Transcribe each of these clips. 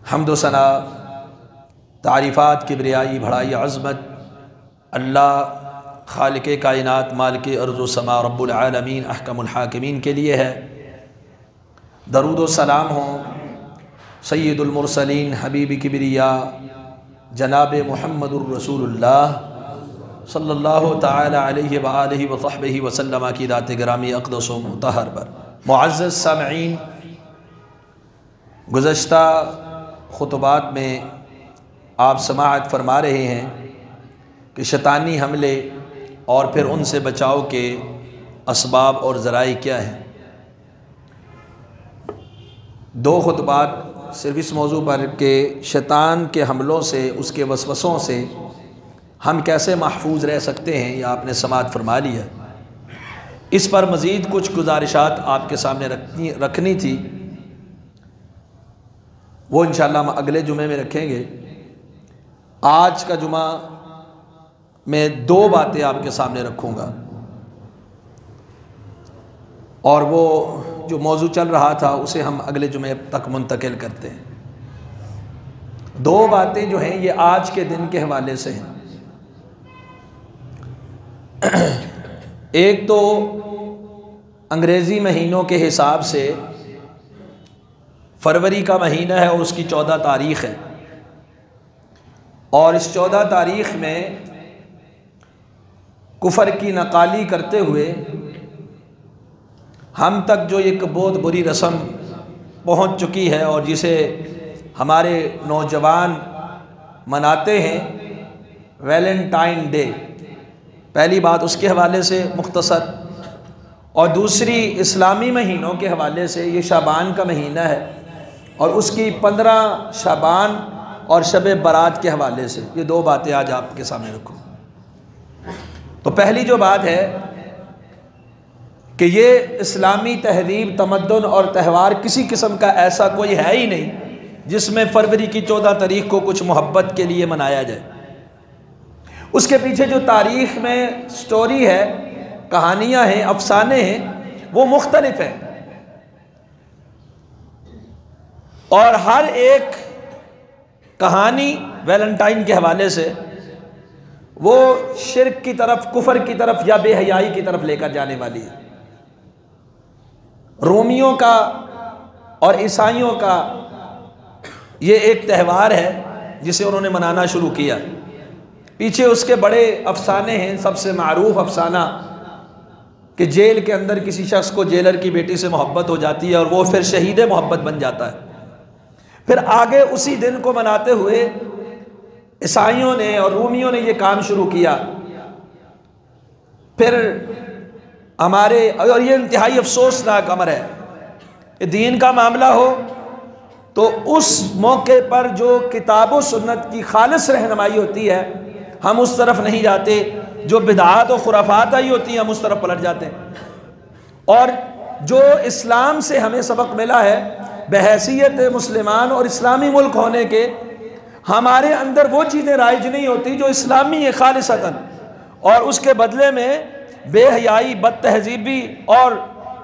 हम्द सना तारीफ़ात किब्रियाई भड़ाई अज़मत अल्लाह खालिक़े कायनात मालिके अर्ज़ व समा रब्बुल आलमीन अहकमुल हाकिमीन के लिए है। दरूद व सलाम हो सय्यदुल मुरसलीन हबीब किब्रिया जनाब मुहम्मदुर रसूलुल्लाह सल्लल्लाहु तआला अलैहि व आलिहि व सहबिहि व सल्लम की दात गिरामी अक़दस व मुतहहर पर। मुअज़्ज़ज़ सामईन, गुज़श्ता खुतबात में आप समाअत फरमा रहे हैं कि शैतानी हमले और फिर उनसे बचाव के असबाब और ज़राई क्या हैं। दो खुतबात सिर्फ इस मौजू पर कि शैतान के हमलों से, उसके वसवसों से हम कैसे महफूज रह सकते हैं, यह आपने समाअत फरमा लिया। इस पर मज़ीद कुछ गुजारिशात आपके सामने रखनी थी, वो इंशाअल्लाह हम अगले जुमे में रखेंगे। आज का जुमा मैं दो बातें आपके सामने रखूँगा और वो जो मौजू चल रहा था उसे हम अगले जुमे तक मुंतकिल करते हैं। दो बातें जो हैं ये आज के दिन के हवाले से हैं। एक तो अंग्रेज़ी महीनों के हिसाब से फरवरी का महीना है और उसकी 14 तारीख़ है, और इस 14 तारीख़ में कुफर की नकाली करते हुए हम तक जो एक बहुत बुरी रस्म पहुंच चुकी है और जिसे हमारे नौजवान मनाते हैं, वैलेंटाइन डे। पहली बात उसके हवाले से मुख्तसर, और दूसरी इस्लामी महीनों के हवाले से ये शाबान का महीना है और उसकी 15 शाबान और शब बारात के हवाले से ये दो बातें आज आपके सामने रखूँ। तो पहली जो बात है कि ये इस्लामी तहजीब, तमद्दुन और त्यौहार किसी किस्म का ऐसा कोई है ही नहीं जिसमें फरवरी की 14 तारीख़ को कुछ मोहब्बत के लिए मनाया जाए। उसके पीछे जो तारीख़ में स्टोरी है, कहानियाँ हैं, अफसाने हैं, वो मुख्तलिफ हैं और हर एक कहानी वैलेंटाइन के हवाले से वो शिर्क की तरफ, कुफर की तरफ या बेहयाई की तरफ लेकर जाने वाली है। रोमियों का और ईसाइयों का ये एक त्यौहार है जिसे उन्होंने मनाना शुरू किया। पीछे उसके बड़े अफसाने हैं। सबसे मारूफ अफसाना कि जेल के अंदर किसी शख्स को जेलर की बेटी से मोहब्बत हो जाती है और वो फिर शहीद मोहब्बत बन जाता है। फिर आगे उसी दिन को मनाते हुए ईसाइयों ने और रोमियों ने ये काम शुरू किया। फिर हमारे, और ये इंतहाई अफसोसनाक अमर है कि दीन का मामला हो तो उस मौके पर जो किताब व सुन्नत की खालिस रहनुमाई होती है हम उस तरफ नहीं जाते, जो बिदआत और खुराफात आई होती हैं हम उस तरफ पलट जाते हैं। और जो इस्लाम से हमें सबक मिला है बहैसियत मुसलमान और इस्लामी मुल्क होने के, हमारे अंदर वो चीज़ें राइज नहीं होती जो इस्लामी है खालिसतन, और उसके बदले में बेहयाई, बदतहजीबी और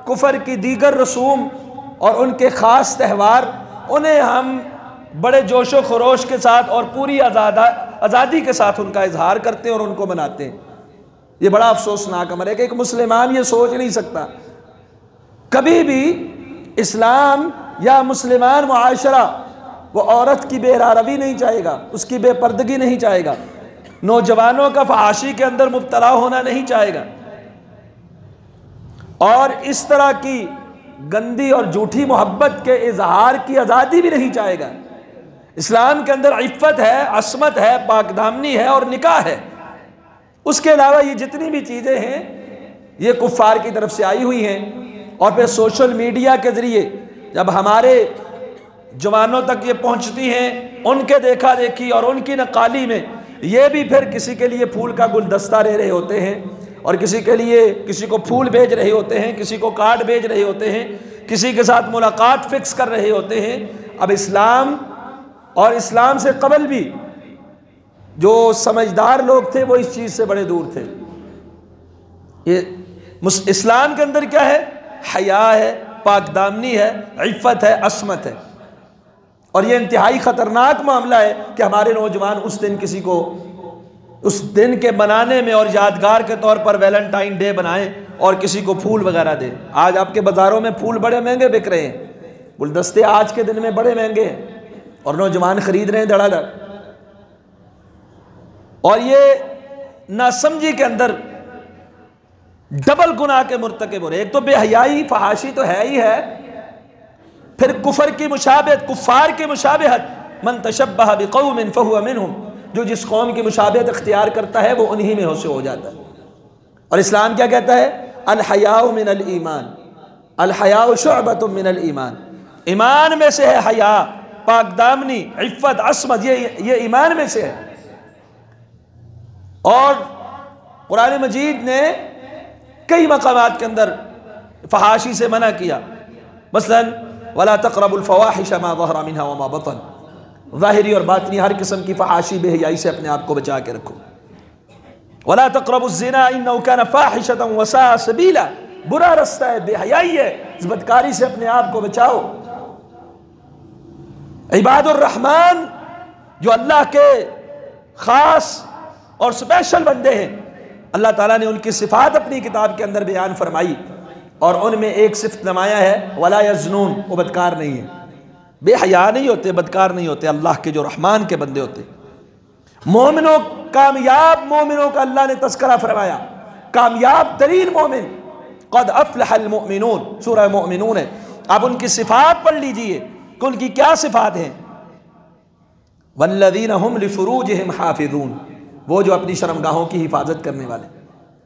कुफर की दीगर रसूम और उनके ख़ास त्यौहार, उन्हें हम बड़े जोश व खरोश के साथ और पूरी आज़ादी के साथ उनका इजहार करते हैं और उनको मनाते हैं। ये बड़ा अफसोसनाक अमर है कि एक मुसलमान ये सोच नहीं सकता, कभी भी इस्लाम या मुसलमान मुआशरा वो औरत की बेरारवी नहीं चाहेगा, उसकी बेपर्दगी नहीं चाहेगा, नौजवानों का फहाशी के अंदर मुब्तला होना नहीं चाहेगा, और इस तरह की गंदी और झूठी मोहब्बत के इजहार की आज़ादी भी नहीं चाहेगा। इस्लाम के अंदर इफ़्फ़त है, असमत है, पाकदामनी है और निकाह है। उसके अलावा ये जितनी भी चीज़ें हैं ये कुफ़ार की तरफ से आई हुई हैं, और फिर सोशल मीडिया के ज़रिए जब हमारे जवानों तक ये पहुंचती हैं, उनके देखा देखी और उनकी नकाली में ये भी फिर किसी के लिए फूल का गुलदस्ता ले रहे होते हैं और किसी के लिए किसी को फूल भेज रहे होते हैं, किसी को कार्ड भेज रहे होते हैं, किसी के साथ मुलाकात फिक्स कर रहे होते हैं। अब इस्लाम और इस्लाम से कबल भी जो समझदार लोग थे वो इस चीज़ से बड़े दूर थे। ये इस्लाम के अंदर क्या है? हया है, पाकदामनी है, इफ़्फ़त है, असमत है, और ये इंतहाई ख़तरनाक मामला है कि हमारे नौजवान उस दिन किसी को उस दिन के बनाने में और यादगार के तौर पर वैलेंटाइन डे बनाएं और किसी को फूल वगैरह दें। आज आपके बाज़ारों में फूल बड़े महंगे बिक रहे हैं, गुलदस्ते आज के दिन में बड़े महंगे हैं और नौजवान खरीद रहे हैं धड़ाधड़। और ये नासमझी के अंदर डबल गुनाह के मुर्तकिब हो रहे। एक तो बेहयाई फहाशी तो है ही है, फिर कुफर की मुशाबहत, कुफार की मुशाबहत। मन तशब्बह बिक़ौमिन फहुव मिनहुम, जो जिस कौम की मुशाबहत इख्तियार करता है वो उन्हीं में से हो जाता है। और इस्लाम क्या कहता है? अल हयाउ मिनल ईमान, अल हयाउ शुअबतुम मिनल ईमान। ईमान में से है हया, पाकदामनी, इफ़्फ़त, अस्मत, ये ईमान में से है। और कुरान मजीद ने कई मकामात के अंदर फहाशी से मना किया। मसलन वला तक़रबुल फ़वाहिश मा ज़हरा मिन्हा व मा बतन, ज़ाहिरी और बातिनी हर किस्म की फहाशी बेहयाई से अपने आप को बचा के रखो। वला तक़रबुज़्ज़िना इन्नहु कान फ़ाहिशतन व साअ सबीला, बुरा रास्ता है, बेहयाई है, इस बदकारी से अपने आप को बचाओ। इबादुर रहमान जो अल्लाह के ख़ास और स्पेशल बंदे हैं, अल्लाह ताला ने उनकी सिफ़ात अपनी किताब के अंदर बयान फरमाई और उनमें एक सिफ़त नमाया है, वला यज़्नून, वो बदकार नहीं है, बेहया नहीं होते, बदकार नहीं होते, अल्लाह के जो रहमान के बंदे होते। मोमिनों, कामयाब मोमिनों का अल्लाह ने तस्करा फरमाया, कामयाब तरीन मोमिन, क़द अफ़लहल मुमिनून, सूरह मुमिनून है। आप उनकी सिफ़ात पढ़ लीजिए कि उनकी क्या सिफ़ात हैं। वल्लज़ीना हुम लिफ़ुरूजिहिम हाफ़िज़ून, वो जो अपनी शर्मगाहों की हिफाजत करने वाले,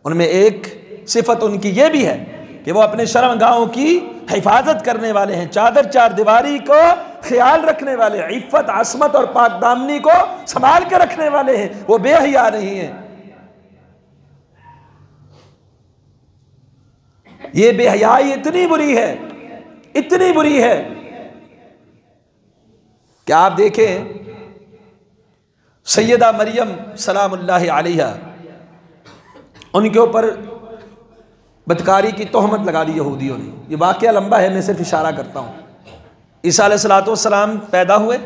उनमें एक सिफत उनकी ये भी है कि वो अपने शर्मगाहों की हिफाजत करने वाले हैं, चादर चार दीवारी को ख्याल रखने वाले, इफ़्फ़त, असमत और पाकदामनी को संभाल के रखने वाले हैं, वो बेहया नहीं है। ये बेहयाई इतनी बुरी है, इतनी बुरी है कि आप देखें सैयदा मरियम सलामुल्लाहि अलैहा, उनके ऊपर बदकारी की तोहमत लगा दी यहूदियों ने। ये वाक़या लंबा है, मैं सिर्फ इशारा करता हूँ। ईसा अलैहिस्सलाम पैदा हुए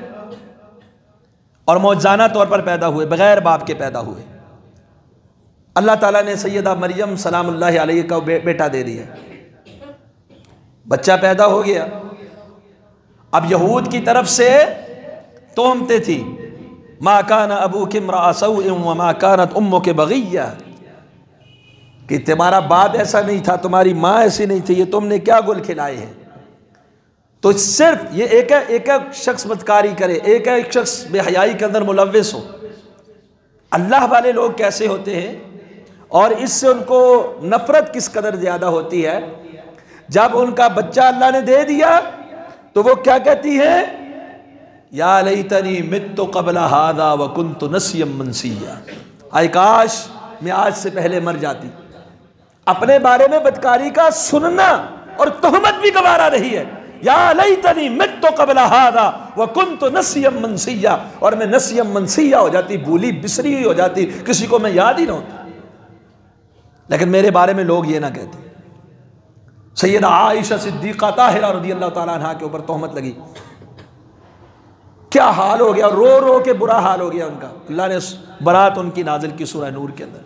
और मौजज़ाना तौर पर पैदा हुए, बग़ैर बाप के पैदा हुए। अल्लाह ताला ने सैयदा मरियम सलामुल्लाहि अलैहा का बेटा दे दिया, बच्चा पैदा हो गया। अब यहूद की तरफ से तोहमतें थी, मा काना अबूकी इम्रअ सौइन व मा कानत उम्मुकी बग़िय्या, कि तुम्हारा बाप ऐसा नहीं था, तुम्हारी माँ ऐसी नहीं थी, ये तुमने क्या गुल खिलाए हैं। तो सिर्फ ये एक शख्स बदकारी करे, एक शख्स बेहयाई के अंदर मुलव्विस हो। अल्लाह वाले लोग कैसे होते हैं और इससे उनको नफ़रत किस कदर ज़्यादा होती है। जब उनका बच्चा अल्लाह ने दे दिया तो वो क्या कहती है, या लैतनी मित्तु क़ब्ल हाज़ा व कुन्तु नसिय्यम मनसिय्या, आय काश मैं आज से पहले मर जाती। अपने बारे में बदकारी का सुनना और तोहमत भी गवारा रही है। या लैतनी मित्तु क़ब्ल हाज़ा व कुन्तु नसिय्यम मनसिय्या, और मैं नसिय्यम मनसिय्या हो जाती, भूली बिसरी हुई हो जाती, किसी को मैं याद ही ना होती। लेकिन मेरे बारे में लोग ये ना कहते। सैयदा आयशा सिद्दीक़ा ताहिरा रज़ियल्लाहु ताला अन्हा के ऊपर तोहमत लगी, क्या हाल हो गया, रो रो के बुरा हाल हो गया उनका। अल्लाह ने बरात उनकी नाजिल की सूरह नूर के अंदर।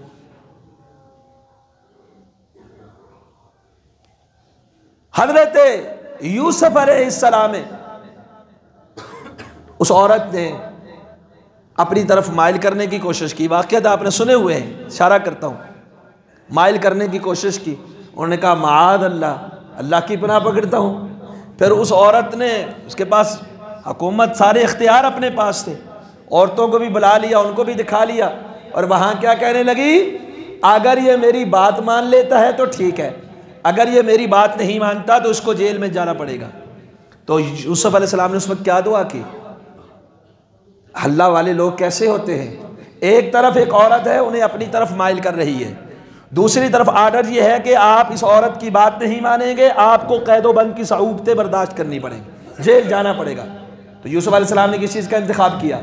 हज़रत यूसुफ अलैहिस्सलाम, उस औरत ने अपनी तरफ माइल करने की कोशिश की, वाक़ियत आपने सुने हुए हैं, इशारा करता हूँ, माइल करने की कोशिश की। उन्होंने कहा माद अल्लाह, अल्लाह की पनाह पकड़ता हूँ। फिर उस औरत ने, उसके पास हुकूमत, सारे इख्तियार अपने पास थे, औरतों को भी बुला लिया, उनको भी दिखा लिया, और वहाँ क्या कहने लगी, अगर ये मेरी बात मान लेता है तो ठीक है, अगर ये मेरी बात नहीं मानता तो इसको जेल में जाना पड़ेगा। तो यूसुफ अलैहिस्सलाम ने उस वक्त क्या दुआ की। अल्लाह वाले लोग कैसे होते हैं, एक तरफ एक औरत है उन्हें अपनी तरफ माइल कर रही है, दूसरी तरफ आर्डर ये है कि आप इस औरत की बात नहीं मानेंगे, आपको कैदोबंद की सऊबतें बर्दाश्त करनी पड़ेंगी, जेल जाना पड़ेगा। तो यूसुफ अलैहिस्सलाम ने किस चीज़ का इंतखाब किया,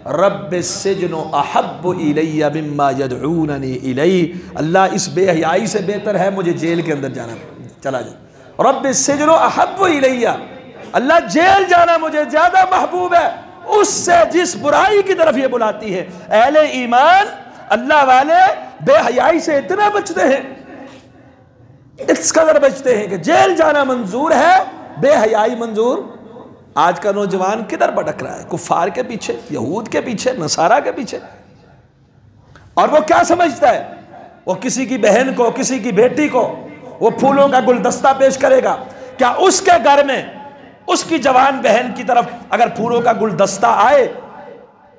रब्बिस्सिज्नु अहब्बु इलैया मिम्मा यदऊननी इलैहि, अल्लाह इस बेहयाई से बेहतर है मुझे जेल के अंदर जाना, चला जाए। रब्बिस्सिज्नु अहब्बु इलैया, अल्लाह जेल जाना मुझे ज्यादा महबूब है उससे जिस बुराई की तरफ ये बुलाती है। अहले ईमान अल्लाह वाले बेहयाई से इतना बचते हैं, इस कदर बचते हैं कि जेल जाना मंजूर है, बेहयाई मंजूर। आज का नौजवान किधर भटक रहा है? कुफार के पीछे, यहूद के पीछे, नसारा के पीछे। और वो क्या समझता है? वो किसी की बहन को, किसी की बेटी को वो फूलों का गुलदस्ता पेश करेगा। क्या उसके घर में उसकी जवान बहन की तरफ अगर फूलों का गुलदस्ता आए,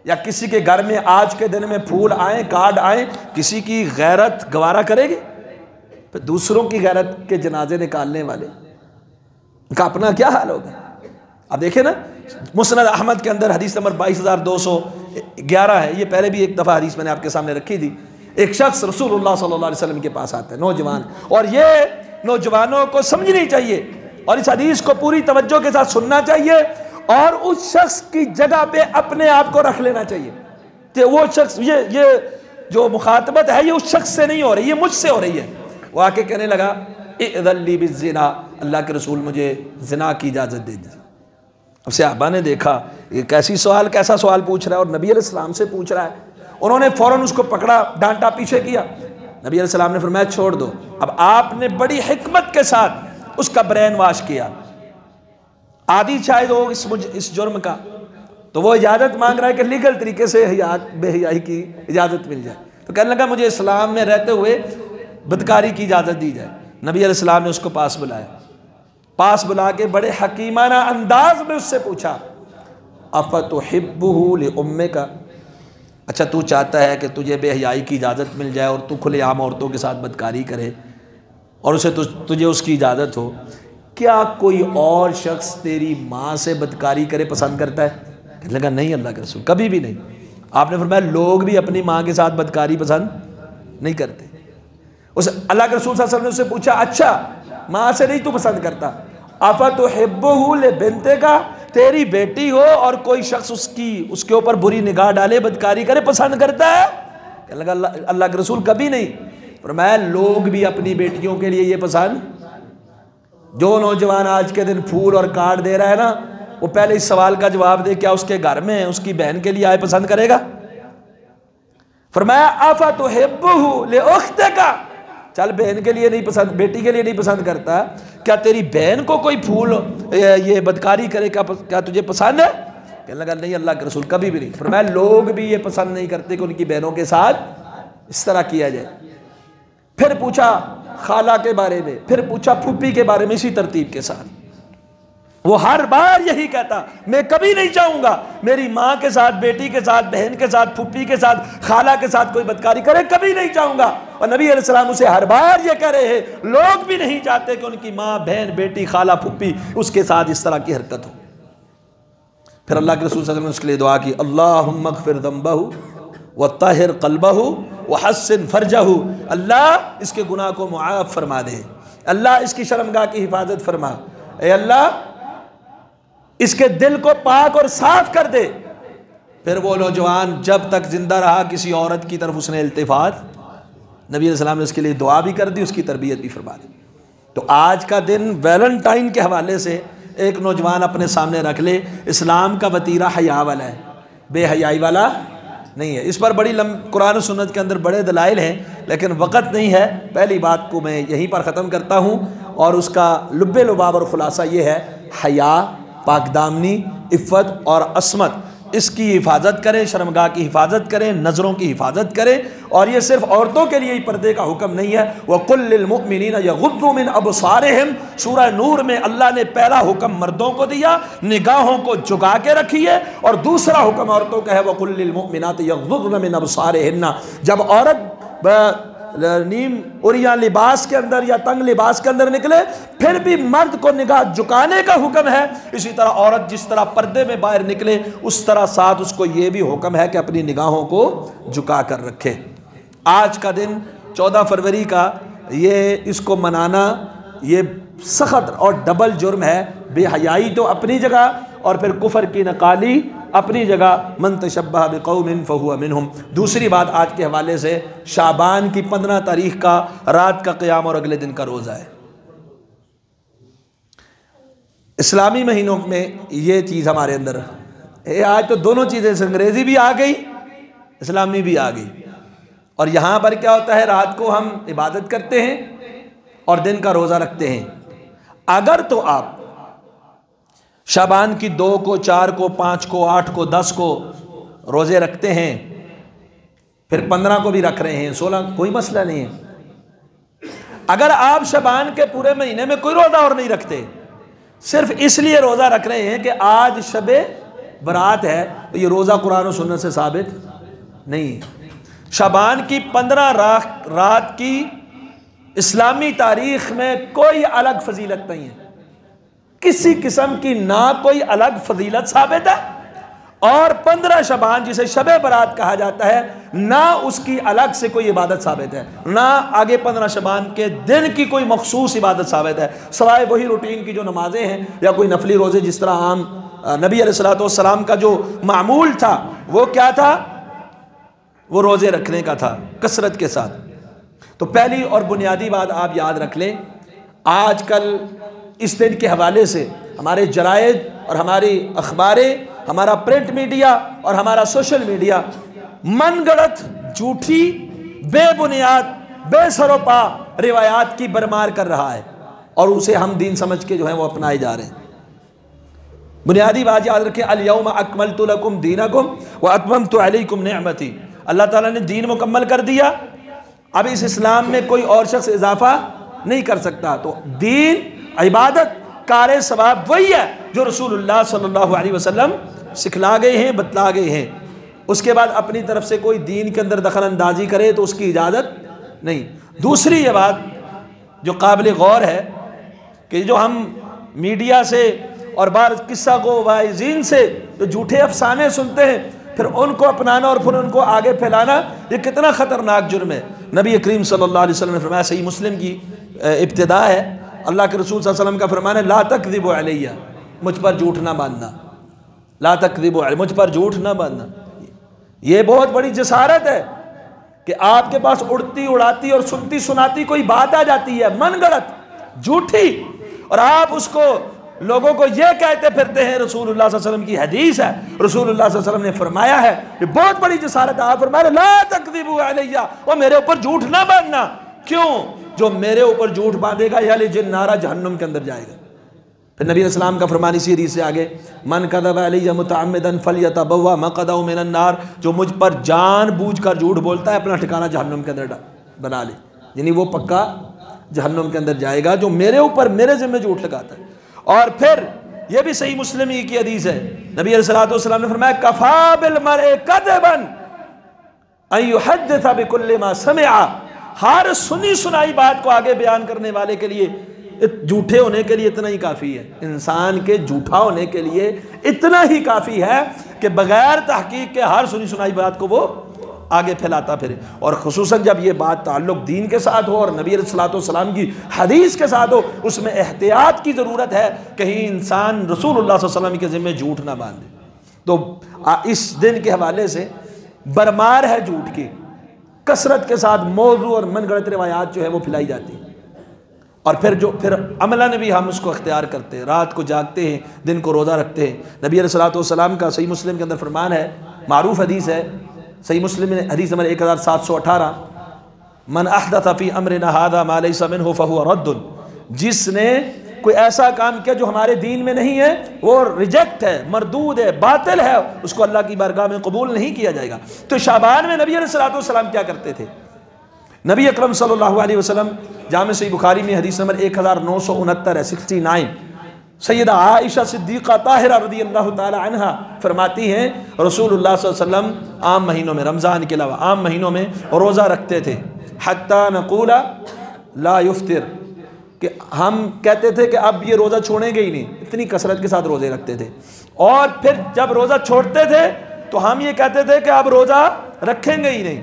या किसी के घर में आज के दिन में फूल आए, कार्ड आए, किसी की गैरत गवारा करेगी? फिर दूसरों की गैरत के जनाजे निकालने वाले का अपना क्या हाल होगा? अब देखे ना, मुस्नद अहमद के अंदर हदीस नंबर 22,211 है। ये पहले भी एक दफ़ा हदीस मैंने आपके सामने रखी थी। एक शख्स रसूलुल्लाह सल्लल्लाहु अलैहि वसल्लम के पास आता है, नौजवान, और ये नौजवानों को समझनी चाहिए और इस हदीस को पूरी तवज्जो के साथ सुनना चाहिए और उस शख्स की जगह पे अपने आप को रख लेना चाहिए कि वो शख्स, ये जो मुखातबत है ये उस शख्स से नहीं हो रही, ये मुझसे हो रही है। वो आके कहने लगा, इज़्ज़ली बिज़्ज़िना, अल्लाह के रसूल मुझे ज़िना की इजाज़त दे दीजिए। अब सहाबा ने देखा ये कैसा सवाल पूछ रहा है और नबी अलैहिस्सलाम से पूछ रहा है। उन्होंने फ़ौरन उसको पकड़ा, डांटा, पीछे किया। नबी अलैहिस्सलाम ने फरमाया छोड़ दो। अब आपने बड़ी हिकमत के साथ उसका ब्रेन वॉश किया। आदि शायद हो इस जुर्म का, तो वो इजाज़त मांग रहा है कि लीगल तरीके से बेहयाई की इजाज़त मिल जाए। तो कहने लगा मुझे इस्लाम में रहते हुए बदकारी की इजाज़त दी जाए। नबी अलैहिस्सलाम ने उसको पास बुलाया। पास बुला के बड़े हकीमाना अंदाज में उससे पूछा, अफ़तुहिब्बुहु लिउम्मिका, अच्छा तू चाहता है कि तुझे बेहयाई की इजाज़त मिल जाए और तू खुलेआम औरतों के साथ बदकारी करे और उसे तुझे उसकी इजाज़त हो? क्या कोई और शख्स तेरी माँ से बदकारी करे पसंद करता है? कहने लगा नहीं अल्लाह के रसूल, कभी भी नहीं। आपने फरमाया लोग भी अपनी माँ के साथ बदकारी पसंद नहीं करते। उस अल्लाह के रसूल सल्लल्लाहु अलैहि वसल्लम ने उससे पूछा, अच्छा माँ से नहीं तू पसंद करता, अफ़तुहिब्बुहु लिबिन्तिका, तेरी बेटी हो और कोई शख्स उसके ऊपर बुरी निगाह डाले, बदकारी करे, पसंद करता है? कहने लगा अल्लाह के रसूल कभी नहीं। फरमाया लोग भी अपनी बेटियों के लिए ये पसंद। जो नौजवान आज के दिन फूल और कार्ड दे रहा है ना, वो पहले इस सवाल का जवाब दे, क्या उसके घर में उसकी बहन के लिए आए पसंद करेगा? फरमाया अफ़तुहिब्बुहु लिउख्तिका, चल बहन के लिए नहीं पसंद, बेटी के लिए नहीं पसंद करता, क्या तेरी बहन को कोई फूल ये बदकारी करे क्या तुझे पसंद है? कहने लगा नहीं अल्लाह के रसूल कभी भी नहीं। फरमाया लोग भी ये पसंद नहीं करते कि उनकी बहनों के साथ इस तरह किया जाए। फिर पूछा खाला के बारे में, फिर पूछा फूफी के बारे में, इसी तरतीब के साथ। वो हर बार यही कहता, मैं कभी नहीं चाहूंगा मेरी माँ के साथ, बेटी के साथ, बहन के साथ, फूफी के साथ, खाला के साथ कोई बदकारी करे, कभी नहीं चाहूंगा। और नबी अलैहिस्सलाम उसे हर बार ये कह रहे हैं लोग भी नहीं चाहते कि उनकी माँ, बहन, बेटी, खाला, फूफी उसके साथ इस तरह की हरकत हो। फिर अल्लाह के रसूल सल्लल्लाहु अलैहि वसल्लम ने उसके लिए दुआ की, अल्लाहुम्मा अग़फिर ज़ंबहु व ताहिर क़ल्बहु व हस्सिन फ़रजहु, अल्लाह इसके गुनाह को मुआफ़ फरमा दे, अल्लाह इसकी शर्मगाह की हिफाजत फरमा, ए अल्लाह इसके दिल को पाक और साफ कर दे। फिर वो नौजवान जब तक जिंदा रहा किसी औरत की तरफ उसने इल्तिफात, नबी अलैहि सलाम ने उसके लिए दुआ भी कर दी, उसकी तरबियत भी फरमा दी। तो आज का दिन वैलेंटाइन के हवाले से एक नौजवान अपने सामने रख ले, इस्लाम का वतीरा हया वाला है, बेहयाई वाला नहीं है। इस पर बड़ी कुरान और सुन्नत के अंदर बड़े दलाइल हैं, लेकिन वक़्त नहीं है। पहली बात को मैं यहीं पर ख़त्म करता हूँ और उसका लुब्बे लुबाब और ख़ुलासा ये है, हया, पाकदामनी, इफ़्फ़त और अस्मत, इसकी हिफाजत करें, शर्मगाह की हिफाजत करें, नज़रों की हिफाजत करें। और ये सिर्फ औरतों के लिए ही पर्दे का हुक्म नहीं है। वक़ुल लिल मुअमिनीना यग़ुद्दू मिन अबसारिहिम, सूरह नूर में अल्लाह ने पहला हुक्म मर्दों को दिया, निगाहों को झुका के रखिए, और दूसरा हुक्म औरतों का है वक़ुल लिल मुअमिनाति यग़ुद्दुन मिन अबसारिहिन्ना। जब औरत नीम उरिया लिबास के अंदर या तंग लिबास के अंदर निकले, फिर भी मर्द को निगाह झुकाने का हुक्म है। इसी तरह औरत जिस तरह पर्दे में बाहर निकले, उस तरह साथ उसको ये भी हुक्म है कि अपनी निगाहों को झुका कर रखे। आज का दिन 14 फरवरी का, ये इसको मनाना ये सख्त और डबल जुर्म है। बेहयाई तो अपनी जगह और फिर कुफर की नकाली अपनी जगह, मन तशब्बह बिक़ौमिन फ़हुवा मिनहुम। दूसरी बात आज के हवाले से, शाबान की 15 तारीख का रात का क़याम और अगले दिन का रोज़ा है। इस्लामी महीनों में ये चीज़ हमारे अंदर आज तो दोनों चीज़ें, अंग्रेज़ी भी आ गई, इस्लामी भी आ गई। और यहाँ पर क्या होता है, रात को हम इबादत करते हैं और दिन का रोज़ा रखते हैं। अगर तो आप शाबान की 2 को, 4 को, 5 को, 8 को, 10 को रोज़े रखते हैं, फिर 15 को भी रख रहे हैं, 16, कोई मसला नहीं है। अगर आप शाबान के पूरे महीने में कोई रोज़ा और नहीं रखते, सिर्फ इसलिए रोज़ा रख रहे हैं कि आज शबे बरात है, तो ये रोज़ा कुरान और सुन्नत से साबित नहीं है। शाबान की 15 रात की इस्लामी तारीख़ में कोई अलग फजीलत नहीं है, किसी किस्म की ना कोई अलग फजीलत साबित है, और 15 शबान जिसे शबे बरात कहा जाता है, ना उसकी अलग से कोई इबादत साबित है, ना आगे 15 शबान के दिन की कोई मखसूस इबादत साबित है, सवाए वही रूटीन की जो नमाजें हैं या कोई नफली रोज़े, जिस तरह आम नबी अलैहिस्सलाम का जो मामूल था वो क्या था, वो रोज़े रखने का था कसरत के साथ। तो पहली और बुनियादी बात आप याद रख लें, आजकल इस दिन के हवाले से हमारे जराइद और हमारी अखबारें, हमारा प्रिंट मीडिया और हमारा सोशल मीडिया मनगढ़ंत, झूठी, बेबुनियाद, बेसरोपा रिवायात की बरमार कर रहा है और उसे हम दीन समझ के जो है वो अपनाए जा रहे हैं। बुनियादी बात याद रखें, अल-यौमा अकमलतु लकुम दीनकुम व अतममतु अलैकुम निअमती। अल्लाह ताला ने दीन मुकम्मल कर दिया, अब इस इस्लाम में कोई और शख्स इजाफा नहीं कर सकता। तो दीन, इबादत, कार सवाब वही है जो रसूलुल्लाह सल्लल्लाहु अलैहि वसल्लम सिखला गए हैं, बतला गए हैं। उसके बाद अपनी तरफ से कोई दीन के अंदर दखल अंदाजी करे तो उसकी इजाज़त नहीं। दूसरी ये बात जो काबिल गौर है कि जो हम मीडिया से और बार किस्सा गो वाइज़ीन से जो झूठे अफसाने सुनते हैं, फिर उनको अपनाना और फिर उनको आगे फैलाना, ये कितना ख़तरनाक जुर्म है। नबी करीम सल्लल्लाहु अलैहि वसल्लम ने फरमाया, सही मुस्लिम की इब्तिदा है, अल्लाह के रसूल सल्लल्लाहु अलैहि वसल्लम का फरमान है, ला तकज़िबू अलैया, मुझ पर झूठ ना बांधना, ला तकज़िबू अलैया, मुझ पर झूठ ना बांधना। ये बहुत बड़ी जसारत है कि आपके पास उड़ती उड़ाती और सुनती सुनाती कोई बात आ जाती है, मनगढ़ंत, झूठी, और आप उसको लोगों को ये कहते फिरते हैं रसूलुल्लाह सल्लल्लाहु अलैहि वसल्लम की हदीस है, रसूलुल्लाह सल्लल्लाहु अलैहि वसल्लम ने फरमाया है। ये बहुत बड़ी जसारत है। आप फरमाया ला तकज़िबू अलैया, वो मेरे ऊपर झूठ ना बांधना। क्यों? जो मेरे ऊपर झूठ बांधेगा या जिन नारा जहन्नुम के अंदर जाएगा। फिर नबी इस्लाम का फरमान इसी हदीस से आगे, मन कज़ब अलैया मुतअम्मिदन फलयतबव्वा मक़अदहु मिनन नार, जो मुझ पर जानबूझकर झूठ बोलता है अपना ठिकाना जहन्नुम के अंदर बना ले, यानी वो पक्का जहन्नुम के अंदर जाएगा जो मेरे ऊपर, मेरे ज़िम्मे झूठ लगाता है। और फिर यह भी सही मुस्लिम की हदीस है, नबी अलैहिस्सलातु वस्सलाम ने फरमाया, कफ़ा बिल मरइ कज़बन अन युहद्दिस बिकुल्लि मा समिअ, हर सुनी सुनाई बात को आगे बयान करने वाले के लिए, झूठे होने के लिए इतना ही काफ़ी है। इंसान के झूठा होने के लिए इतना ही काफ़ी है कि बग़ैर तहकीक के हर सुनी सुनाई बात को वो आगे फैलाता फिरे। और खुसूसन जब ये बात ताल्लुक़ दीन के साथ हो और नबी अलैहिस्सलातु वस्सलाम की हदीस के साथ हो, उसमें एहतियात की ज़रूरत है, कहीं इंसान रसूलुल्लाह सल्लल्लाहु अलैहि वसल्लम के ज़िम्मे झूठ ना बांधे। तो इस दिन के हवाले से बरमार है झूठ की, कसरत के साथ मौजू और मनगढ़ंत रिवायात जो है वो फैलाई जाती है। और फिर अमलन भी हम उसको अख्तियार करते हैं, रात को जागते हैं, दिन को रोज़ा रखते हैं। नबी अलैहिस्सलातु वस्सलाम का सही मुस्लिम के अंदर फरमान है, मारूफ हदीस है, सही मुस्लिम में हदीस नंबर 1718, मन अहदथ फी अमरिना हादा मा लैसा मिन्हु फहुव रद्दुन, जिसने कोई ऐसा काम किया जो हमारे दीन में नहीं है वो रिजेक्ट है, मरदूद है, बातिल है, उसको अल्लाह की बारगाह में कबूल नहीं किया जाएगा। तो शाबान में नबी अलैहिस्सलातु वस्सलाम क्या करते थे? नबी अकरम सल्लल्लाहु अलैहि वसल्लम, जामे सही बुखारी में हदीस नंबर 1969 है, 69, सैयदा आयशा सिद्दीक़ा ताहिरा रज़ियल्लाहु ताला अन्हा फरमाती हैं, रसूलुल्लाह सल्लल्लाहु अलैहि वसल्लम आम महीनों में, रमज़ान के अलावा आम महीनों में रोज़ा रखते थे, हत्ता नक़ूला ला युफ़्तिर, कि हम कहते थे कि अब ये रोज़ा छोड़ेंगे ही नहीं, इतनी कसरत के साथ रोज़े रखते थे। और फिर जब रोज़ा छोड़ते थे तो हम ये कहते थे कि अब रोज़ा रखेंगे ही नहीं,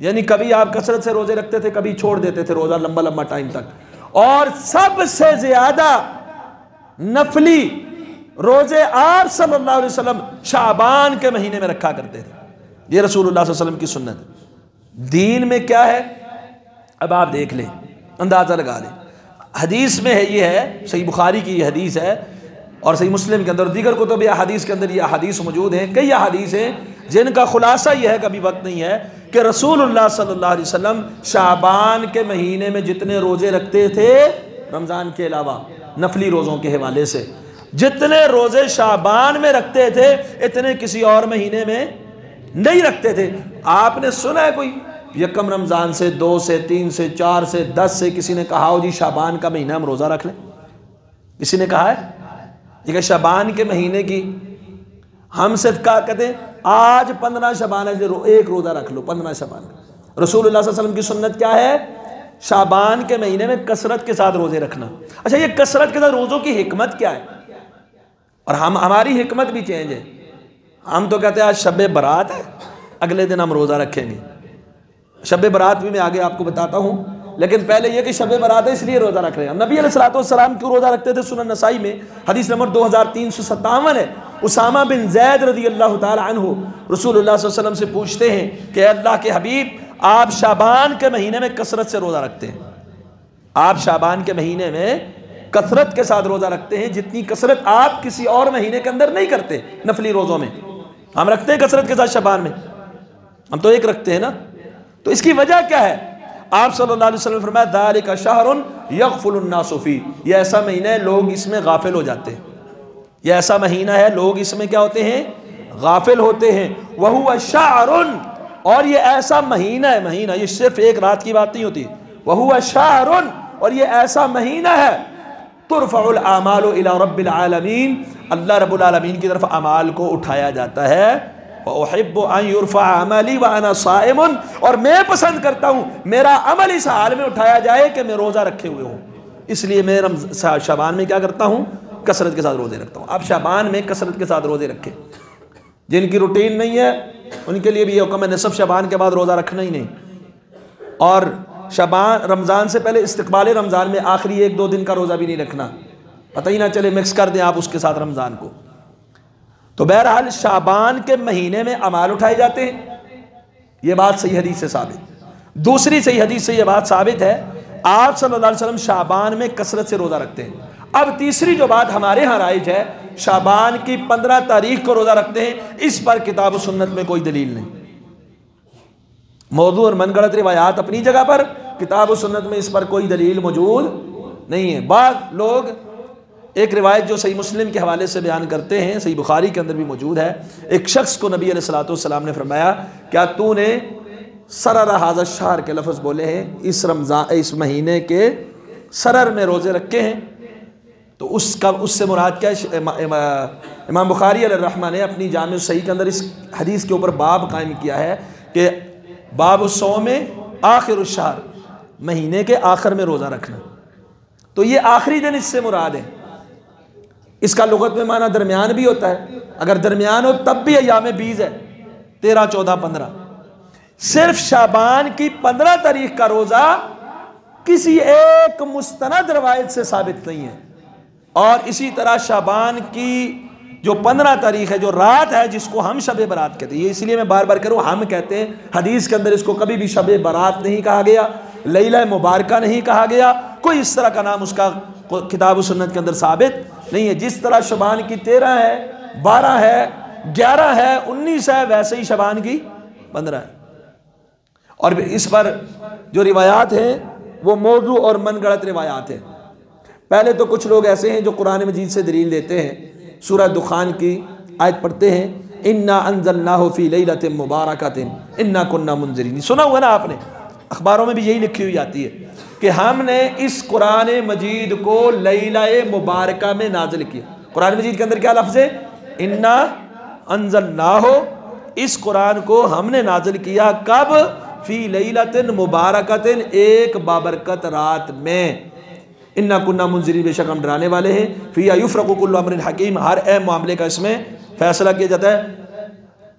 यानी कभी आप कसरत से रोज़े रखते थे, कभी छोड़ देते थे रोज़ा लंबा लंबा टाइम तक। और सबसे ज़्यादा नफली रोज़े आप सल्लल्लाहु अलैहि वसल्लम शाबान के महीने में रखा करते थे। ये रसूलुल्लाह सल्लल्लाहु अलैहि वसल्लम की सुन्नत है। दीन में क्या है अब आप देख लें, अंदाज़ा लगा लें। हदीस में है, ये है सही बुखारी की हदीस है और सही मुस्लिम के अंदर दीगर कुतुब अहादीस के अंदर ये अहादीस मौजूद हैं। कई अहादीस हैं जिनका खुलासा यह है, कभी वक्त नहीं है, कि रसूलुल्लाह सल्लल्लाहु अलैहि वसल्लम शाबान के महीने में जितने रोज़े रखते थे रमज़ान के अलावा नफली रोज़ों के हवाले से, जितने रोज़े शाबान में रखते थे इतने किसी और महीने में नहीं रखते थे। आपने सुना है कोई यकम रमज़ान से, 2 से, 3 से, 4 से, 10 से किसी ने कहा हो जी शाबान का महीना हम रोज़ा रख लें? किसी ने कहा है? ये शाबान के महीने की हम सिर्फ क्या कहते हैं, आज 15 शाबान है, एक रोज़ा रख लो 15 शाबान। रसूलुल्लाह सल्लल्लाहु अलैहि वसल्लम की सुन्नत क्या है? शाबान के महीने में कसरत के साथ रोज़े रखना। अच्छा, ये कसरत के साथ रोज़ों की हिकमत क्या है? और हमारी हिकमत भी चेंज है। हम तो कहते हैं आज शब बारात है, अगले दिन हम रोज़ा रखेंगे। शब बारात भी मैं आगे आपको बताता हूँ, लेकिन पहले यह कि शब बारात है इसलिए रोज़ा रख रहे हैं। नबी अलैहिस्सलाम क्यों रोज़ा रखते थे? सुनन नसाई में हदीस नंबर 2357 है। उसामा बिन ज़ैद रज़ियल्लाहु ताला अन्हु रसूलुल्लाह सल्लल्लाहु अलैहि वसल्लम से पूछते हैं कि अल्लाह के हबीब, आप शाबान के महीने में कसरत से रोज़ा रखते हैं, आप शाबान के महीने में कसरत के साथ रोज़ा रखते हैं जितनी कसरत आप किसी और महीने के अंदर नहीं करते। नफली रोज़ों में हम रखते हैं कसरत के साथ, शाबान में हम तो एक रखते हैं ना। तो इसकी वजह क्या है? आप सल्लल्लाहु अलैहि वसल्लम फरमाया ज़ालिका शहरुन यग़फ़ुलुन नासु फ़ीह, ये ऐसा महीना है लोग इसमें गाफिल हो जाते हैं। ये ऐसा महीना है लोग इसमें क्या होते हैं? गाफिल होते हैं। वहुवा शहरुन, और ये ऐसा महीना है, महीना ये सिर्फ एक रात की बात नहीं होती। वहुवा शहरुन, और ये ऐसा महीना है तुरफ़उल आमालु इला रब्बिल आलमीन, अल्लाह रब्बुल आलमीन की तरफ अमाल को उठाया जाता है। वउहिब्बु अन युरफ़अ अमली व अना साइमुन, और मैं पसंद करता हूँ मेरा अमल इस हाल में उठाया जाए कि मैं रोज़ा रखे हुए हूँ। इसलिए मैं शाबान में क्या करता हूँ? कसरत के साथ रोज़े रखता हूँ। आप शाबान में कसरत के साथ रोज़े रखें। जिनकी रूटीन नहीं है उनके लिए भी ये हुक्म है निसफ शाबान के बाद रोज़ा रखना ही नहीं। और शाबान रमज़ान से पहले इस्तिक़बाल रमज़ान में आखिरी 1-2 दिन का रोज़ा भी नहीं रखना, पता ही ना चले मिक्स कर दें आप उसके साथ रमज़ान को। तो बहरहाल शाबान के महीने में अमाल उठाए जाते हैं, ये बात सही हदीस से साबित। दूसरी सही हदीस से ये बात साबित है आप सल्लल्लाहु अलैहि वसल्लम शाबान में कसरत से रोज़ा रखते हैं। अब तीसरी जो बात हमारे यहाँ राइज है, शाबान की 15 तारीख को रोज़ा रखते हैं। इस पर किताब व सुन्नत में कोई दलील नहीं। मौजू और मनगढ़ंत रिवायात अपनी जगह पर, किताब व सुन्नत में इस पर कोई दलील मौजूद नहीं है। बाद लोग एक रिवायत जो सही मुस्लिम के हवाले से बयान करते हैं, सही बुखारी के अंदर भी मौजूद है, एक शख्स को नबी अलैहिस्सलातु वस्सलाम ने फरमाया, क्या तूने सरर हाज़ा शहर के लफ्ज़ बोले हैं, इस महीने के सरर में रोज़े रखे हैं? तो उससे मुराद क्या है? इमाम बुखारी अलैहिर्रहमा ने अपनी जामे सही के अंदर इस हदीस के ऊपर बाब कायम किया है कि बाब सौम आखिर शहर, महीने के आखिर में रोज़ा रखना। तो ये आखिरी दिन इससे मुराद है। इसका लुगत में माना दरमियान भी होता है, अगर दरमियान हो तब भी अय्याम बीज है, 13, 14, 15। सिर्फ शाबान की 15 तारीख का रोज़ा किसी एक मुस्तनद रवायत से साबित नहीं है। और इसी तरह शाबान की जो 15 तारीख है, जो रात है जिसको हम शब बारात कहते हैं, ये इसलिए मैं बार बार करूँ, हम कहते हैं, हदीस के अंदर इसको कभी भी शब बारात नहीं कहा गया, लैला मुबारका नहीं कहा गया, कोई इस तरह का नाम उसका किताब सुन्नत के अंदर साबित नहीं है। जिस तरह शाबान की 13 है, 12 है, 11 है, 19 है, वैसे ही शाबान की 15 है। और इस पर जो रिवायात हैं वो मौजू और मनगढ़ंत रिवायात हैं। पहले तो कुछ लोग ऐसे हैं जो कुरान मजीद से दलील देते हैं। सूरह दुखान की आयत पढ़ते हैं, इन्ना अंज़लनाहु फी लैलतिन मुबारकतिन इन्ना कुन्ना मुंज़िरीन। सुना हुआ ना आपने, अखबारों में भी यही लिखी हुई आती है कि हमने इस कुरान मजीद को लैला मुबारका में नाजिल किया। कुरान मजीद के अंदर क्या लफ्ज़ है? इन्ना अंज़लनाहु, इस कुरान को हमने नाजिल किया कब? फी लैलतिन मुबारकतिन, एक बाबरकत रात में। इन्ना कुन्ना मुंज़िरीन, बेशक हम डराने वाले हैं। फ़ीहा युफ़रक़ु कुल्लु अम्रिन हकीम, हर अहम मामले का इसमें फैसला किया जाता है।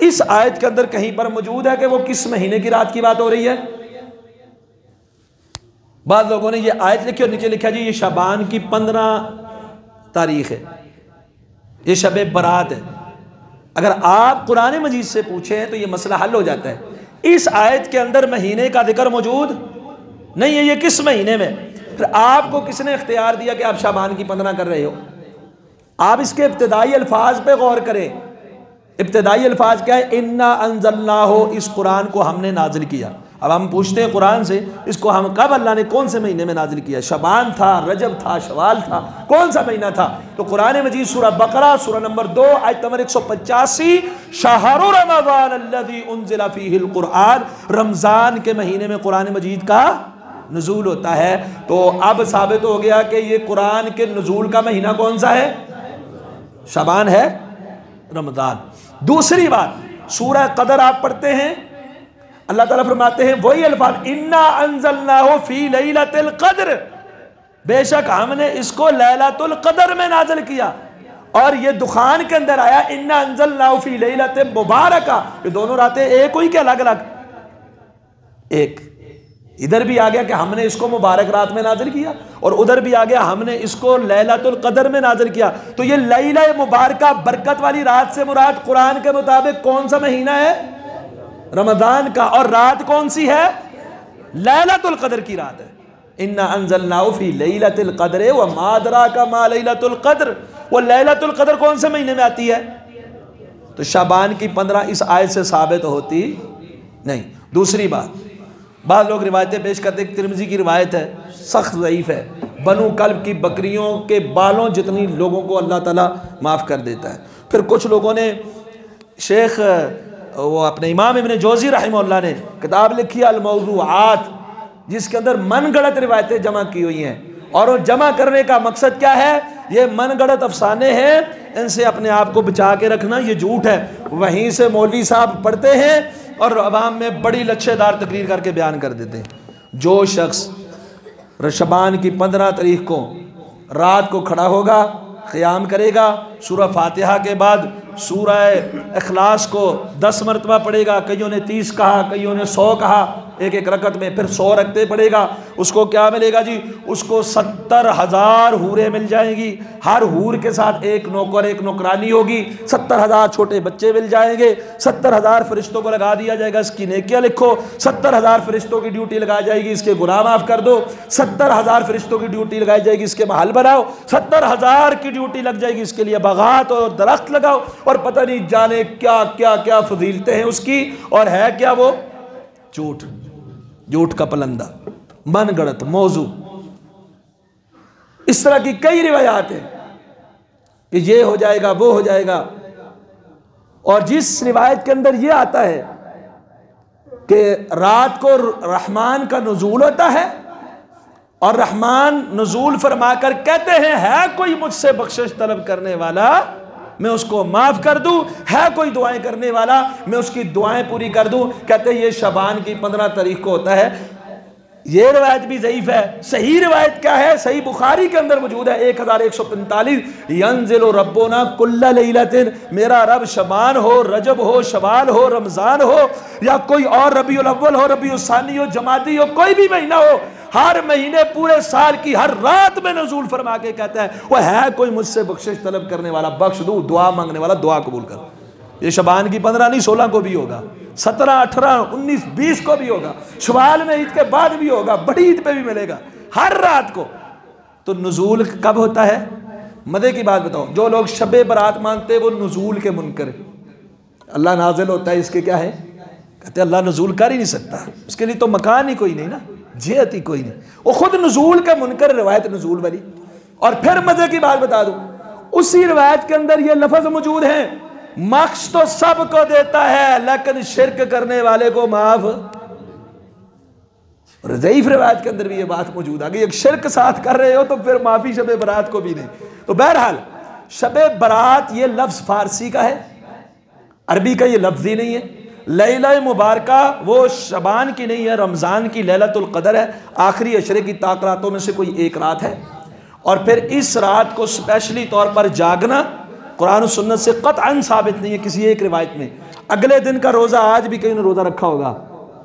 इस आयत के अंदर कहीं पर मौजूद है कि वो किस महीने की रात की बात हो रही है? बाद लोगों ने ये आयत लिखी और नीचे लिखा जी ये शाबान की 15 तारीख है, ये शब बारात है। अगर आप कुरान मजीद से पूछें तो ये मसला हल हो जाता है। इस आयत के अंदर महीने का जिक्र मौजूद नहीं है, ये किस महीने में? फिर आपको किसने इख्तियार दिया कि आप शाबान की 15 कर रहे हो? आप इसके इब्तिदाई अल्फाज पे गौर करें। इब्तिदाई अल्फाज क्या है? इन्ना अंज़लनाहु, इस कुरान को हमने नाजिल किया। अब हम पूछते हैं कुरान से, इसको हम कब अल्लाह ने कौन से महीने में नाजिल किया? शबान था, रजब था, शवाल था, कौन सा महीना था? तो कुरान मजीद सूरह बकरा सूरह नंबर 2 आयत नंबर 185, शहरु रमज़ान अल्लज़ी उन्ज़िला फ़ीहिल कुरआन, रमज़ान के महीने में कुरान मजीद का नुज़ूल होता है। तो अब साबित हो गया कि ये कुरान के नुज़ूल का महीना कौन सा है? शबान है, रमज़ान। दूसरी बात, सूरह कदर आप पढ़ते हैं, अल्लाह ताला फरमाते हैं वही अल्फाज, इन्ना अंज़लनाहु फ़ी लैलतिल क़द्र, बेशक हमने इसको लैलतुल क़द्र में नाज़िल किया। और ये दुखान के अंदर आया इन्ना अंज़लनाहु फ़ी लैलतिन मुबारका, ये दोनों रातें एक हुई कि अलग अलग? एक। इधर भी आ गया कि हमने इसको मुबारक रात में नाजिल किया, और उधर भी आ गया हमने इसको लैलतुल क़द्र में नाजिल किया। तो ये लैला मुबारका, बरकत वाली रात से मुराद कुरान के मुताबिक कौन सा महीना है? रमजान का। और रात कौन सी है? लैलतुल क़द्र की रात है। इन्ना अंज़लनाहु फ़ी लैलतिल क़द्र व मा अदराका मा लैलतुल क़द्र, वो लैलतुल क़द्र कौन से महीने में आती है? तो शाबान की 15 इस आयत से साबित होती नहीं। दूसरी बात, बाद लोग रिवायतें पेश करते हैं, तिरमिज़ी की रिवायत है, सख्त ज़ईफ़ है, बनु कल्ब की बकरियों के बालों जितनी लोगों को अल्लाह ताला माफ़ कर देता है। फिर कुछ लोगों ने, शेख वो अपने इमाम इब्न जौज़ी रहमहुल्लाह ने किताब लिखी अल मौज़ूआत, जिसके अंदर मनगढ़ंत रिवायतें जमा की हुई हैं। और वो जमा करने का मकसद क्या है? ये मनगढ़ंत अफसाने हैं, इनसे अपने आप को बचा के रखना, ये झूठ है। वहीं से मौलवी साहब पढ़ते हैं और अवाम में बड़ी लच्छेदार तकरीर करके बयान कर देते हैं। जो शख्स शबान की 15 तारीख को रात को खड़ा होगा, क़याम करेगा, सूरह फातिहा के बाद सूरह इखलास को 10 मरतबा पढ़ेगा, कईयों ने 30 कहा, कईयों ने 100 कहा, एक एक रकत में, फिर 100 रखते पड़ेगा, उसको क्या मिलेगा जी? उसको 70,000 हूरें मिल जाएंगी। हर हूर के साथ एक नौकर, एक नौकरानी होगी। 70,000 छोटे बच्चे मिल जाएंगे। 70,000 फरिश्तों को लगा दिया जाएगा, इसकी नेकियां लिखो। 70,000 फरिश्तों की ड्यूटी लगाई जाएगी, इसके गुनाह माफ़ कर दो। 70,000 फरिश्तों की ड्यूटी लगाई जाएगी, इसके महल बनाओ। 70,000 की ड्यूटी लग जाएगी, इसके लिए बगात और दरख्त लगाओ। और पता नहीं जाने क्या क्या क्या फजीलतें हैं उसकी। और है क्या वो? झूठ, झूठ का पलंदा, मनगढ़ंत मौजू। इस तरह की कई रिवायात हैं कि ये हो जाएगा, वो हो जाएगा। और जिस रिवायत के अंदर ये आता है कि रात को रहमान का नुज़ूल होता है और रहमान नुज़ूल फरमाकर कहते हैं, है कोई मुझसे बख्शिश तलब करने वाला, मैं उसको माफ़ कर दूं, है कोई दुआएं करने वाला, मैं उसकी दुआएं पूरी कर दूं। कहते हैं ये शबान की 15 तारीख को होता है। ये रिवायत भी ज़ईफ़ है। सही रिवायत क्या है? सही बुखारी के अंदर मौजूद है 1145, यंज़िलु रब्बुना कुल्ला लैलतिन, मेरा रब शबान हो, रजब हो, शवाल हो, रमज़ान हो, या कोई और रबीउल अव्वल हो, रबीउल सानी हो, जमादी हो, कोई भी महीना हो, हर महीने पूरे साल की हर रात में नज़ूल फरमा के कहता है, वो है कोई मुझसे बख्शिश तलब करने वाला, बख्श दूँ, दुआ मांगने वाला, दुआ कबूल कर। ये शबान की 15 नहीं 16 को भी होगा, 17, 18, 19, 20 को भी होगा, शवाल में ईद के बाद भी होगा, बड़ी ईद पे भी मिलेगा, हर रात को। तो नुज़ूल कब होता है? मज़े की बात बताओ, जो लोग शबे बरात मानते हैं वो नुज़ूल के मुनकर। अल्लाह नाजिल होता है, इसके क्या है? कहते अल्लाह नुज़ूल कर ही नहीं सकता, उसके लिए तो मकान ही कोई नहीं ना, जिहत ही कोई नहीं, वो खुद नुज़ूल का मुनकर, रिवायत नुज़ूल वाली। और फिर मज़े की बात बता दूं, उसी रिवायत के अंदर ये लफ्ज़ मौजूद है, मख्श तो सबको देता है लेकिन शिरक करने वाले को माफ। ज़ईफ़ रिवायत के अंदर भी ये बात मौजूद आ गई, एक शिरक साथ कर रहे हो तो फिर माफी शबे बरात को भी नहीं। तो बहरहाल शबे बरात ये लफ्ज़ फारसी का है, अरबी का ये लफ्ज़ ही नहीं है। लैला मुबारका वो शबान की नहीं है, रमज़ान की लैलतुल क़द्र है, आखिरी अशरे की ताक रातों में से कोई एक रात है। और फिर इस रात को स्पेशली तौर पर जागना कुरान और सुन्नत से क़त्अन साबित नहीं है किसी एक रिवायत में। अगले दिन का रोज़ा आज भी कहीं ने रोज़ा रखा होगा,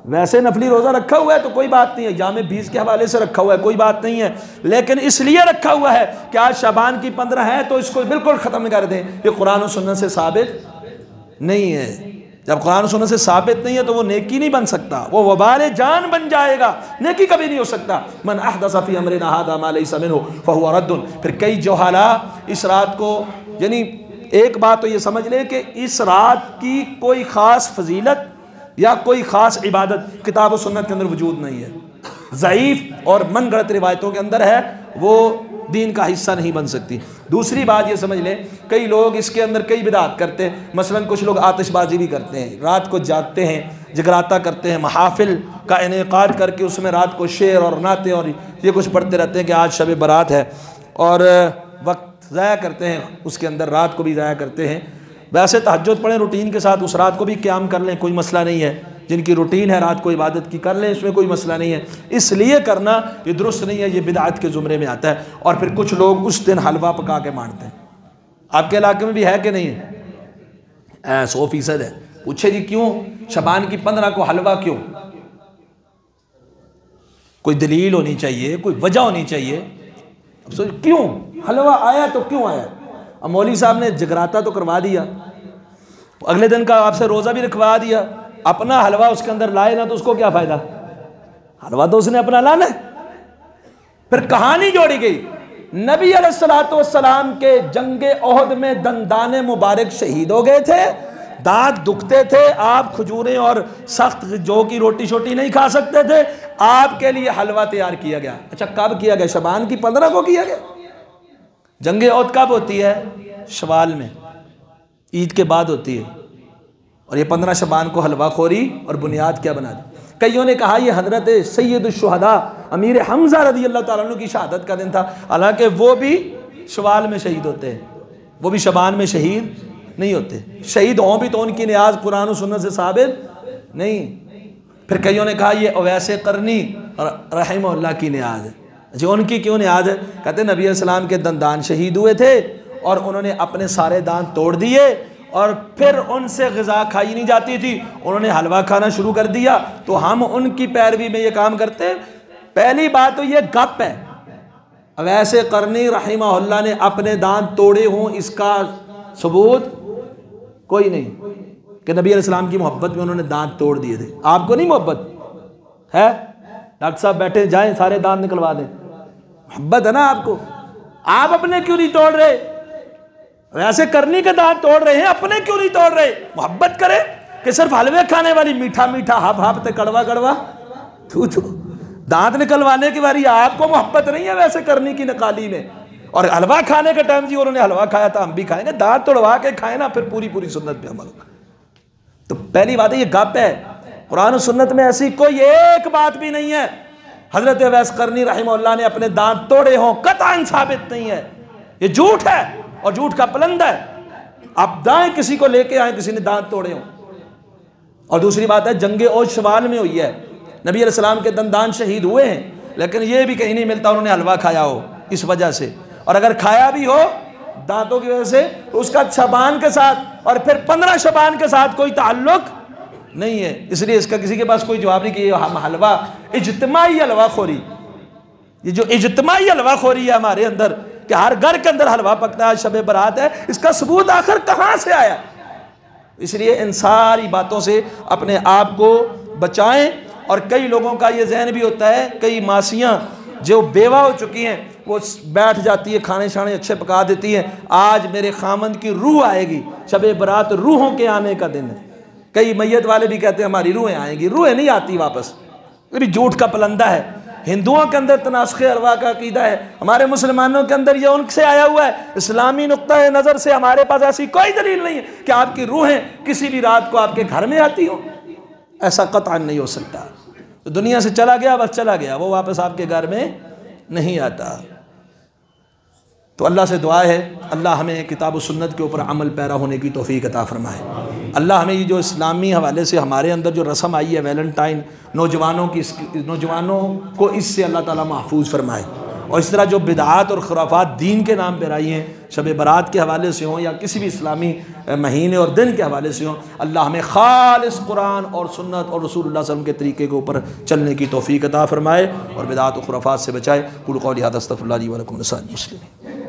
वैसे नफली रोज़ा रखा हुआ है तो कोई बात नहीं है, जामे 20 के हवाले से रखा हुआ है, कोई बात नहीं है, लेकिन इसलिए रखा हुआ है कि आज शाबान की 15 है तो इसको बिल्कुल ख़त्म कर दें, ये कुरान और सुन्नत से साबित नहीं है। जब कुरान और सुन्नत से साबित नहीं है तो वो नेकी नहीं बन सकता, वो वबाल जान बन जाएगा, नेकी कभी नहीं हो सकता। मन अहदसा फी अमरिना हाज़ा मा लैसा मिन्हु फहुव रद्दुन। फिर कई जोहाला इस रात को यानी एक बात तो ये समझ ले कि इस रात की कोई ख़ास फजीलत या कोई ख़ास इबादत किताब और सुन्नत के अंदर वजूद नहीं है, ज़ईफ़ और मन गढ़ंत रिवायतों के अंदर है, वो दीन का हिस्सा नहीं बन सकती। दूसरी बात ये समझ लें, कई लोग इसके अंदर कई बिदात करते हैं। मसलन कुछ लोग आतिशबाजी भी करते हैं, रात को जागते हैं, जगराता करते हैं, महाफिल का इनेकाद करके उसमें रात को शेर और नाते और ये कुछ पढ़ते रहते हैं कि आज शब बारात है, और वक्त ज़ाया करते हैं, उसके अंदर रात को भी ज़ाया करते हैं। वैसे तहज्जुद पढ़ें रूटीन के साथ, उस रात को भी क़याम कर लें, कोई मसला नहीं है। जिनकी रूटीन है रात को इबादत की कर लें, इसमें कोई मसला नहीं है। इसलिए करना ये दुरुस्त नहीं है, ये बिदअत के ज़ुमरे में आता है। और फिर कुछ लोग उस दिन हलवा पका के मारते हैं। आपके इलाके में भी है कि नहीं है? 100% है। पूछे जी क्यों? शबान की 15 को हलवा क्यों? कोई दलील होनी चाहिए, कोई वजह होनी चाहिए। अब सोच क्यों हलवा आया, तो क्यों आया? अब मौलवी साहब ने जगराता तो करवा दिया, अगले दिन का आपसे रोज़ा भी रखवा दिया, अपना हलवा उसके अंदर लाए ना तो उसको क्या फ़ायदा? हलवा तो उसने अपना लाना है। फिर कहानी जोड़ी गई, नबी अलैहिस्सलातु वस्सलाम के जंगे ओहद में दंदाने मुबारक शहीद हो गए थे, दांत दुखते थे, आप खजूरें और सख्त जौ की रोटी शोटी नहीं खा सकते थे, आपके लिए हलवा तैयार किया गया। अच्छा कब किया गया? शबान की 15 को किया गया। जंगे ओहद कब होती है? शवाल में, ईद के बाद होती है। और ये 15 शबान को हलवा खोरी और बुनियाद क्या बना दी? कईयों ने कहा ये हजरत सैयदुश्शुहदा अमीर हमजा रज़ी अल्लाह तआला अन्हु की शहादत का दिन था। हालांकि वो भी शवाल में शहीद होते हैं, वो भी शबान में शहीद नहीं होते। शहीद हों भी तो उनकी नियाज कुरान और सुन्नत से साबित नहीं। फिर कईयों ने कहा ये अवैसे करनी रहमहुल्लाह की नियाज है। जी उनकी क्यों नियाज है? कहते नबी अलैहिस्सलाम के दंदान शहीद हुए थे और उन्होंने अपने सारे दांत तोड़ दिए और फिर उनसे ग़िज़ा खाई नहीं जाती थी, उन्होंने हलवा खाना शुरू कर दिया, तो हम उनकी पैरवी में ये काम करते हैं। पहली बात तो ये गप है, वैसे करनी रहमहुल्लाह ने अपने दांत तोड़े हों इसका सबूत कोई नहीं कि नबी अलैहिस्सलाम की मोहब्बत में उन्होंने दांत तोड़ दिए थे। आपको नहीं मोहब्बत है? डॉक्टर साहब बैठे जाएं सारे दांत निकलवा दें, मोहब्बत है ना आपको, आप अपने क्यों नहीं तोड़ रहे? वैसे करनी के दांत तोड़ रहे हैं, अपने क्यों नहीं तोड़ रहे? मोहब्बत करें कि सिर्फ हलवे खाने वाली मीठा मीठा हाफ हाफ ते कड़वा कड़वा थू थू दांत निकलवाने की बारी आपको मोहब्बत नहीं है वैसे करनी की नकाली में। और हलवा खाने के टाइम जी उन्होंने हलवा खाया था, हम भी खाएंगे, दांत तोड़वा के खाए ना, फिर पूरी पूरी सुन्नत पे अमल। तो पहली बात है ये गप है, कुरान और सुन्नत में ऐसी कोई एक बात भी नहीं है हजरत अवैस करनी रहमहुल्लाह ने अपने दांत तोड़े हों, कतई साबित नहीं है। ये झूठ है और झूठ का पलंदा है। आप दाएं किसी को लेके आए किसी ने दांत तोड़े हों। और दूसरी बात है जंगे ओहद शवाल में हुई है, नबी अलैहिस्सलाम के दंदान शहीद हुए हैं, लेकिन ये भी कहीं नहीं मिलता उन्होंने हलवा खाया हो इस वजह से। और अगर खाया भी हो दांतों की वजह से तो उसका शबान के साथ और फिर 15 शबान के साथ कोई ताल्लुक नहीं है। इसलिए इसका किसी के पास कोई जवाब नहीं कि हम हलवा इज्तिमाई हलवा खोरी, ये जो इज्तिमाई हलवा खोरी है हमारे अंदर कि हर घर के अंदर हलवा पकता है, शब बारात है, इसका सबूत आखिर कहाँ से आया? इसलिए इन सारी बातों से अपने आप को बचाएं। और कई लोगों का ये जहन भी होता है, कई मासियाँ जो बेवा हो चुकी हैं वो बैठ जाती है, खाने शाने अच्छे पका देती हैं, आज मेरे खामंद की रूह आएगी, शब बारात रूहों के आने का दिन है। कई मैयत वाले भी कहते हैं हमारी रूहें आएंगी, रूहें नहीं आती वापस, ये भी झूठ का पलंदा है। हिंदुओं के अंदर तनास्खे अरवा का अकीदा है, हमारे मुसलमानों के अंदर ये उनसे आया हुआ है। इस्लामी नुक्ता नज़र से हमारे पास ऐसी कोई दलील नहीं है कि आपकी रूहें किसी भी रात को आपके घर में आती हो, ऐसा कतई नहीं हो सकता। तो दुनिया से चला गया बस चला गया, वो वापस आपके घर में नहीं आता। तो अल्लाह से दुआ है अल्लाह हमें किताब और सुन्नत के ऊपर अमल पैरा होने की तौफीक अता फरमाए। अल्लाह हमें ये जो इस्लामी हवाले से हमारे अंदर जो रस्म आई है वैलेंटाइन, नौजवानों को इससे अल्लाह ताला महफूज फरमाए। और इस तरह जो बिदआत और खुराफात दीन के नाम पर आई हैं, शब बारात के हवाले से हों या किसी भी इस्लामी महीने और दिन के हवाले से हों, अल्लाह हमें खालिस कुरान और सुन्नत और रसूलुल्लाह सल्लल्लाहु अलैहि वसल्लम के तरीके के ऊपर चलने की तौफीक अता फरमाए और बिदआत और खुराफात से बचाए। कुल कौली हाज़ा अस्तग़फिरुल्लाह ली व लकुम लिसाइरिल मुस्लिमीन।